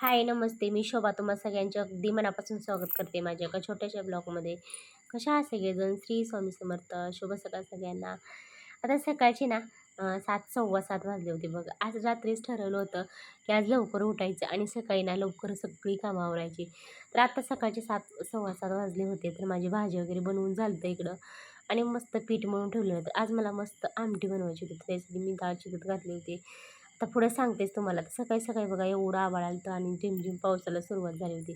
हाय, नमस्ते. मी शोभा तुम्हा सगळ्यांचे अगदी मनापासून स्वागत करते माझ्या एका छोट्याशा ब्लॉगमध्ये. कशा आहात सगळेजण? श्री स्वामी समर्थ. शुभ सकाळ सगळ्यांना. आता सकाळची ना 7, 7:15 वाजले होते बघा. आज रात्रीच ठरवलं होतं, की आज लवकर उठायचं आणि सकाळी ना लवकर सगळी कामं आवरायची. तर आता सकाळचे 7, 7:15 वाजले होते. तर माझी भाजी वगैरे बनवून झालं होतं इकडं आणि मस्त पीठ मळून ठेवलं होतं. आज मला मस्त आमटी बनवायची होती. त्यासाठी मी डाळ शिजत घातली होती. आता पुढे सांगतेच तुम्हाला. तर सकाळी-सकाळी बघा एवढं आभाळ आलं होतं आणि झिमझिम पावसाला सुरुवात झाली होती.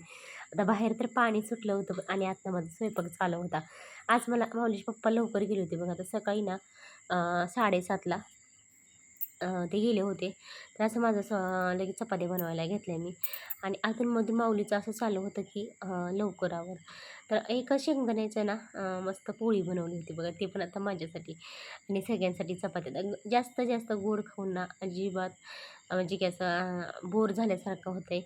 आता बाहेर तर पाणी सुटलं होतं आणि आतनं माझा स्वयंपाक चालू होता. आज मला माऊलीचे पप्पा लवकर गेले होते बघा. तर सकाळी ना 7:30ला ते गेले होते. तर असं माझं लगेच चपात्या बनवायला घेतल्या मी आणि अधूनमधून माऊलीचं असं चालू होतं की लवकर आवर. तर एका शेंगदाण्याचं ना मस्त पोळी बनवली होती बघा. ते पण आता माझ्यासाठी आणि सगळ्यांसाठी चपात्या. जास्त जास्त गोड खाऊन ना अजिबात म्हणजे की असं बोर झाल्यासारखं होतंय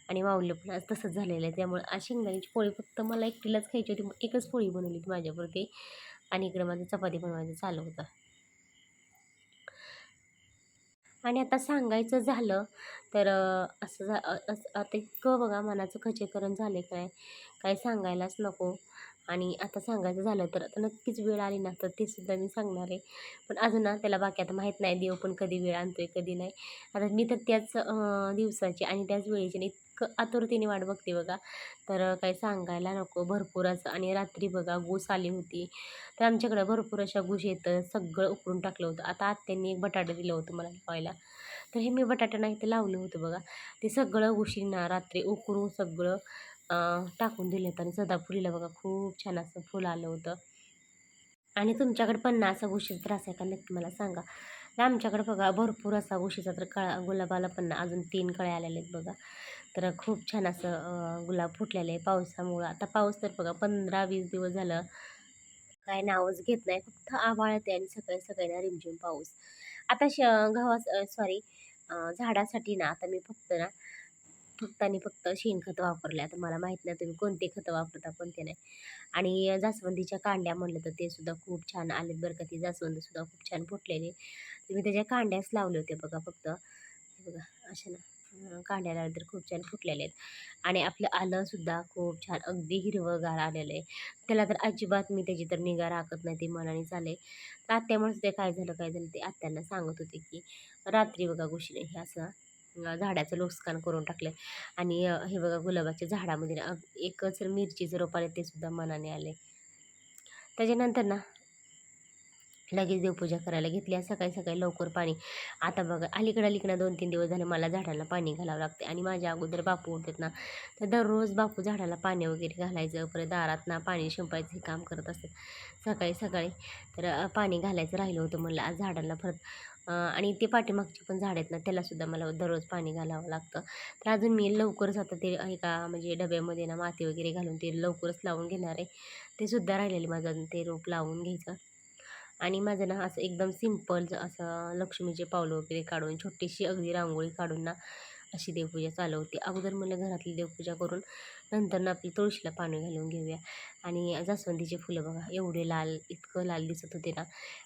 आणि माऊलीला पण आज तसंच झालेलं आहे. त्यामुळे आज शेंगदाण्याची पोळी फक्त मला एकटीलाच खायची होती. मग एकच पोळी बनवली होती माझ्यापुरती आणि इकडं माझं चपाती बनवायचं चालू होतं. आणि आता सांगायचं झालं तर असं असं आता इतकं बघा मनाचं खचीकरण झालं काय, काय सांगायलाच नको. आणि आता सांगायचं झालं तर आता नक्कीच वेळ आली ना तर ते सुद्धा मी सांगणार आहे. पण अजून ना त्याला बाकी आता माहीत नाही देव पण कधी वेळ आणतोय कधी नाही. आता मी तर त्याच दिवसाची आणि त्याच वेळेची आणि इतकं आतुरतेने वाट बघते बघा. तर काही सांगायला नको भरपूर असं. आणि रात्री बघा घूस आली होती. तर आमच्याकडं भरपूर अशा घुशी येतं. सगळं उकरून टाकलं होतं. आता आत्यांनी एक बटाटं दिलं होतं मला लावायला. तर हे मी बटाटा नाही ते लावलं होतं बघा. ते सगळं उशिना रात्री उकरून सगळं टाकून दिलं होतं आणि सदाफुलीला बघा खूप छान असं फुल आलं होतं. आणि तुमच्याकडे पण ना असा उशीचा त्रास आहे का नक्की मला सांगा. तर आमच्याकडे बघा भरपूर असा उशीचा तर कळा गुलाबाला पण ना अजून 3 कळ्या आलेल्या आहेत बघा. तर खूप छान असं गुलाब फुटलेलं आहे पावसामुळं. आता पाऊस तर बघा 15-20 दिवस झालं काय नावच घेत नाही. फक्त आभाळ येते आणि सकाळी सकाळी ना रिमझिम पाऊस. आता सॉरी झाडासाठी ना आता मी फक्त आणि फक्त शेणखत वापरले. आता मला माहीत नाही तुम्ही कोणते खतं वापरता कोणते नाही. आणि जास्वंदीच्या कांड्या म्हणलं तर ते सुद्धा खूप छान आलेत बरं का. ती जास्वंदीसुद्धा खूप छान फुटलेली. तर मी त्याच्या कांड्याच लावले होते बघा फक्त. हे बघा अशा ना कांड्या लावल्या तर खूप छान फुटलेले आहेत. आणि आपलं आलंसुद्धा खूप छान अगदी हिरवंगार आलेलं आहे. त्याला तर अजिबात मी त्याची तर निगा राखत नाही. ते मनानेच आले. तर आत्यामुळेच ते काय झालं ते आत्यांना सांगत होते की रात्री बघा घुशीने हे असं झाडाचं नुकसान करून टाकलं. आणि हे बघा गुलाबाच्या झाडामध्ये ना एकच मिरचीचं रोप आले ते सुद्धा मनाने आले. त्याच्यानंतर ना लगेच देवपूजा करायला घेतली आणि सकाळी-सकाळी लवकर पाणी. आता बघा अलीकडं 2-3 दिवस झाले मला झाडाला पाणी घालावं लागते आणि माझ्या अगोदर बापू उठतात ना, तर दररोज बापू झाडाला पाणी वगैरे घालायचं, परत दारात ना पाणी शिंपायचं हे काम करत असतात सकाळी-सकाळी. तर पाणी घालायचं राहिलं होतं म्हणलं आज झाडांना परत आणि ते पाठीमागची पण झाडं आहेत ना, त्यालासुद्धा मला दररोज पाणी घालावं लागतं. तर अजून मी लवकरच आता ते एका म्हणजे डब्यामध्ये ना माती वगैरे घालून ते लवकरच लावून घेणार आहे. ते सुद्धा राहिलेले माझं अजून ते रोप लावून घ्यायचं. आणि माझं ना असं एकदम सिंपल असं लक्ष्मीचे पावलं वगैरे काढून छोटीशी अगदी रांगोळी काढून ना अशी देवपूजा चालू होती. अगोदर मला घरातली देवपूजा करून नंतर ना आपली तुळशीला पाणी घालून घेऊया. आणि जास्वंदीचे फुलं बघा एवढे लाल, इतकं लाल दिसत होते ना.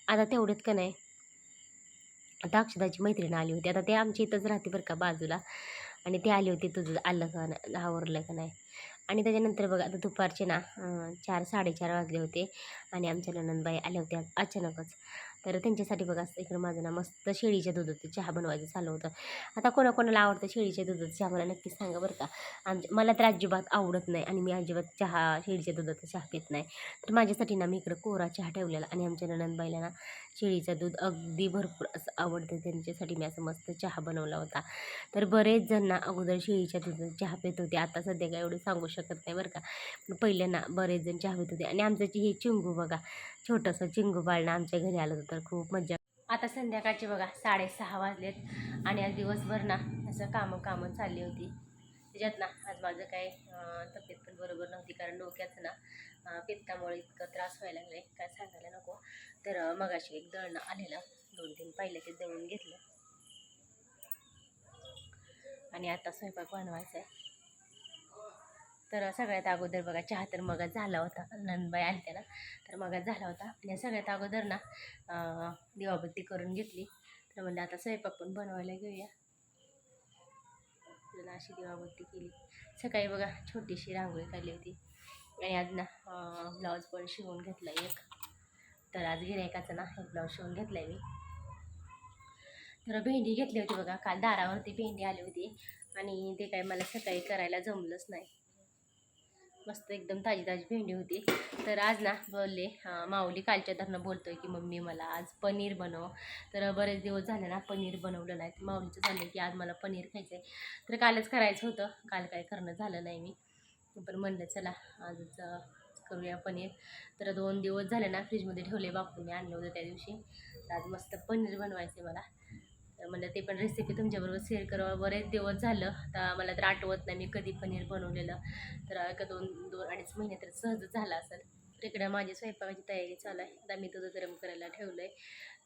आता तेवढ्यात का नाही आता अक्षदाची मैत्रीण आली होती. आता ते आमच्या इथंच राहते बरं का बाजूला. आणि ती आली होती, "तुझं आलं का नाही आवरलं का नाही?" आणि त्याच्यानंतर बघा आता दुपारचे ना 4, 4:30 वाजले होते आणि आमच्या नणंदबाई आल्या होत्या अचानकच. तर त्यांच्यासाठी बघा असं इकडं माझं ना मस्त शेळीच्या दुधाचा चहा बनवायचं चालू होतं. आता कोणाकोणाला आवडतं शेळीच्या दुधाचा चहा मला नक्कीच सांगा बरं का. मला तर अजिबात आवडत नाही आणि मी अजिबात शेळीच्या दुधाचा चहा पीत नाही. तर माझ्यासाठी ना मी इकडं कोरा चहा ठेवलेला आणि आमच्या नणंदबाईला ना शेळीचं दूध अगदी भरपूर असं आवडतं. त्यांच्यासाठी मी असं मस्त चहा बनवला होता. तर बरेच जण ना अगोदर शेळीच्या दुधाचा चहा पीत होते. आता सध्या काय एवढं सांगू शकत नाही बरं का. पण पहिले ना बरेच जण चहा पीत होते. आणि आमचं हे चिंगू बघा, छोटंसं चिंगू बाळ ना आमच्या घरी आलं होतं तर खूप मज्जा. आता संध्याकाळचे बघा 6:30 वाजलेत आणि आज दिवसभर ना असं कामं चालली होती. त्याच्यात ना आज माझं काय तब्येत पण बरोबर नव्हती कारण डोक्याचं ना पित्तामुळे इतकं त्रास व्हायला लागले काय सांगायला नको. तर मगाशी एक दळणं आलेलं 2-3 पाहिलं ते दळून घेतलं आणि आता स्वयंपाक बनवायचा आहे. तर सगळ्यात अगोदर बघा चहा तर मगाच झाला होता. नंदबाई आलत्या ना तर मगाच झाला होता आणि सगळ्यात अगोदर ना दिवाबत्ती करून घेतली. तर म्हणलं आता स्वयंपाक पण बनवायला घेऊया. त्याला अशी दिवाबत्ती केली. सकाळी बघा छोटीशी रांगोळी काढली होती आणि आज ना ब्लाऊज पण शिवून घेतला एक. तर आज गिऱ्हाईकाचा ना एक ब्लाऊज शिवून घेतला मी. तर भेंडी घेतली होती बघा, काल दारावरती भेंडी आली होती आणि ते काय मला सकाळी करायला जमलंच नाही. मस्त एकदम ताजी ताजी भेंडी होती. तर आज ना बोलले माऊली कालच्या धरणं बोलतोय की मम्मी मला आज पनीर बनव. तर बरेच दिवस झाले ना पनीर बनवलं नाही. माऊलीचं झालं की आज मला पनीर खायचं आहे. तर कालच करायचं होतं, काल काय करणं झालं नाही मी. पण म्हणलं चला आजच करूया पनीर. तर 2 दिवस झाले ना फ्रीजमध्ये ठेवले, बापूने आणलं होतं त्या दिवशी. तर आज मस्त पनीर बनवायचं मला. तर म्हणलं ते पण रेसिपी तुमच्याबरोबर शेअर करावं. बरेच दिवस झालं, आता मला तर आठवत नाही मी कधी पनीर बनवलेलं. तर एक 2-2-2.5 महिने तर सहजच झाला असेल. तर इकडे माझी स्वयंपाकाची तयारी चालू आहे. आता मी दूध गरम करायला ठेवलं आहे.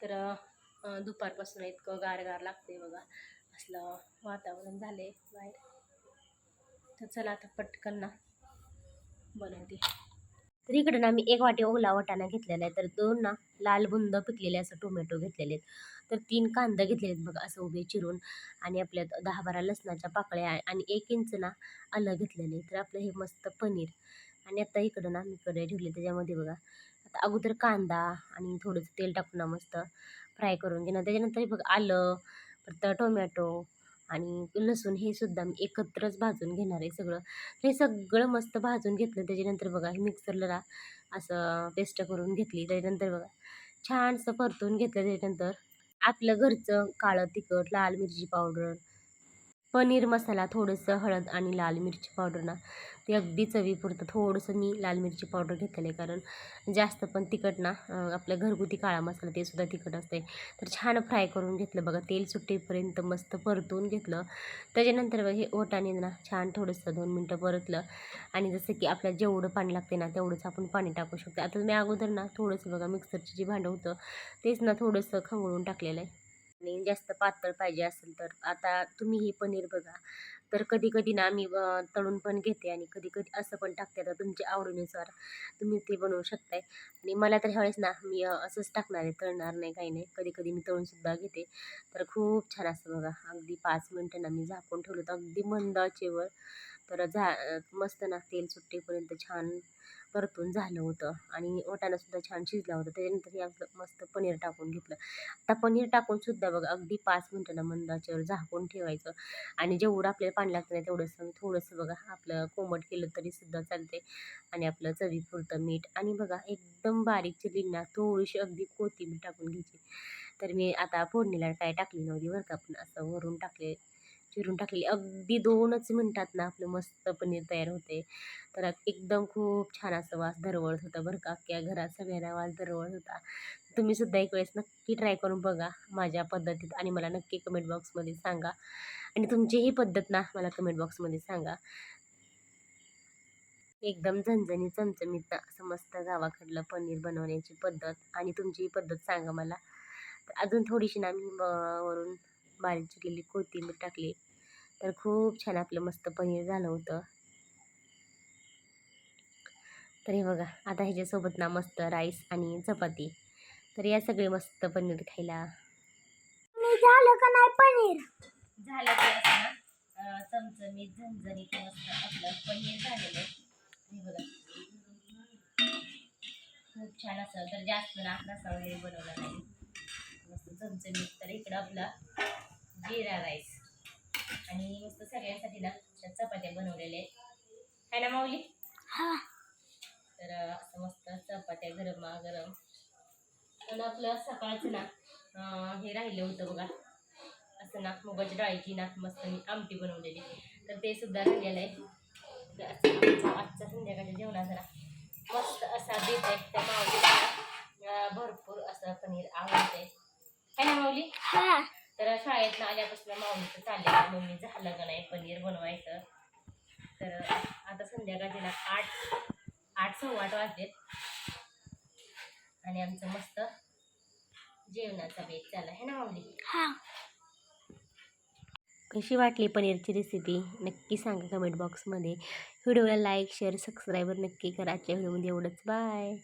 तर दुपारपासून इतकं गार लागते बघा, असलं वातावरण झालं आहे बाहेर. तर चला आता पटकन ना बनवते. तर इकडे ना मी 1 वाटी ओला वाटाणा घेतलेला आहे. तर 2 ना लाल बुंद पिकलेले असं टोमॅटो घेतलेले आहेत. तर 3 कांदा घेतलेले आहेत बघा असं उभे चिरून. आणि आपल्यात 10-12 लसणाच्या पाकळ्या आणि 1 इंच ना आलं घेतलेले. तर आपलं हे मस्त पनीर. आणि आता इकडं ना मी कढई ठेवली, त्याच्यामध्ये बघा आता अगोदर कांदा आणि थोडंसं तेल टाकून ना मस्त फ्राय करून घेणार. त्याच्यानंतर बघा आलं, परत टोमॅटो आणि लसूण हे सुद्धा मी एकत्रच भाजून घेणार आहे सगळं. हे सगळं मस्त भाजून घेतलं. त्याच्यानंतर बघा हे मिक्सरला असं पेस्ट करून घेतली. त्याच्यानंतर बघा छानसं परतून घेतलं. त्याच्यानंतर आपलं घरचं काळं तिखट, लाल मिरची पावडर, पनीर मसाला, थोडंसं हळद आणि लाल मिरची पावडर ना ते अगदी चवीपुरतं थोडंसं मी लाल मिरची पावडर घेतलेलं आहे, कारण जास्त पण तिखट ना आपलं घरगुती काळा मसाला ते सुद्धा तिखट असते. तर छान फ्राय करून घेतलं बघा, तेल सुटेपर्यंत मस्त परतून घेतलं. त्याच्यानंतर बघा हे वाटाणे ना छान थोडंसं 2 मिनटं परतलं. आणि जसं की आपल्याला जेवढं पाणी लागते ना तेवढंच आपण पाणी टाकू शकतो. आता मी अगोदर ना थोडंसं बघा मिक्सरची जी भांडं होतं तेच ना थोडंसं खवळून टाकलेलं आहे. आणि जास्त पातळ पाहिजे असेल तर आता तुम्ही हे पनीर बघा. तर कधी-कधी ना मी तळून पण घेते आणि कधी-कधी असं पण टाकते. आता तुमच्या आवडीनुसार तुम्ही ते बनवू शकताय. आणि मला तर ह्यावेळेस ना मी असंच टाकणार आहे, तळणार नाही, काही नाही. कधी-कधी मी तळूनसुद्धा घेते. तर खूप छान असं बघा अगदी 5 मिनिटं ना मी झाकून ठेवलं होतं अगदी मंद आचेवर. तर मस्त ना तेल सुटेपर्यंत छान परतून झालं होतं आणि वाटाणासुद्धा छान शिजला होता. त्याच्यानंतर हे आपलं मस्त पनीर टाकून घेतलं. आता पनीर टाकूनसुद्धा बघा अगदी 5 मिनिटं ना मंद आचेवर झाकून ठेवायचं. आणि जेवढं आपल्याला पाणी लागतं ना तेवढंसं थोडंसं बघा आपलं कोमट केलं तरीसुद्धा चालते. आणि आपलं चवीपुरतं मीठ आणि बघा एकदम बारीक चिरली ना थोडीशी अगदी कोथिंबीर टाकून घ्यायची. तर मी आता फोडणीला काय टाकली नव्हती बरं का, पण असं वरून चिरून टाकलेली. अगदी 2च मिनिटात ना आपलं मस्त पनीर तयार होते. तर एकदम खूप छान असं वास दरवळत होता बरं का, अख्ख्या घरात सगळ्यांना वास दरवळत होता. तुम्ही सुद्धा एक वेळेस नक्की ट्राय करून बघा माझ्या पद्धतीत आणि मला नक्की कमेंट बॉक्समध्ये सांगा. आणि तुमची ही पद्धत ना मला कमेंट बॉक्समध्ये सांगा. एकदम झणझणीत, चमचमीत ना असं मस्त गावाकडलं पनीर बनवण्याची पद्धत आणि तुमची ही पद्धत सांगा मला. तर अजून थोडीशी ना मी वरून बारीक चिरलेली कोथिंबीर टाकली. तर खूप छान आपलं मस्त पनीर झालं होतं. तर हे बघा आता ह्याच्यासोबत ना मस्त राईस आणि चपाती. तर या सगळे मस्त पनीर खायला. झालं का नाही पनीर? झालं की असं ना चमचमीत झणझणीत मस्त आपलं पनीर झालेलं आहे. हे बघा खूप छान असं, तर जास्त ना रस्सा वगैरे बनवला नाही, मस्त चमचमीत. तर इकडं आपला जिरा राईस आणि मस्त सगळ्यांसाठी ना चपात्या बनवलेल्या आहेत, है ना माऊली? हा. तर असं मस्त चपात्या गरमागरम. पण आपलं सकाळचं ना हे राहिलं होतं बघा, असं ना मुगाच्या डाळीची ना मस्त मी आमटी बनवलेली, तर ते सुद्धा राहिलेलं आहे. तर असं आजचा संध्याकाळच्या जेवणाचा मस्त असा देत आहे. त्या माऊलीला भरपूर असं पनीर आवडते, है ना माऊली? हा. तर शाळेत आल्यापासून माऊलीचं चाललेलं मम्मी झालं का नाही पनीर बनवायचं. तर आता संध्याकाळचे ना 8-8:15 वाजलेत आणि आमचं मस्त जेवणाचा बेत चालला आहे ना माऊली? हा. कशी वाटली पनीरची रेसिपी नक्की सांगा कमेंट बॉक्समध्ये. व्हिडिओला लाईक शेअर सबस्क्राईबर नक्की करा. आजच्या व्हिडिओमध्ये एवढंच. बाय.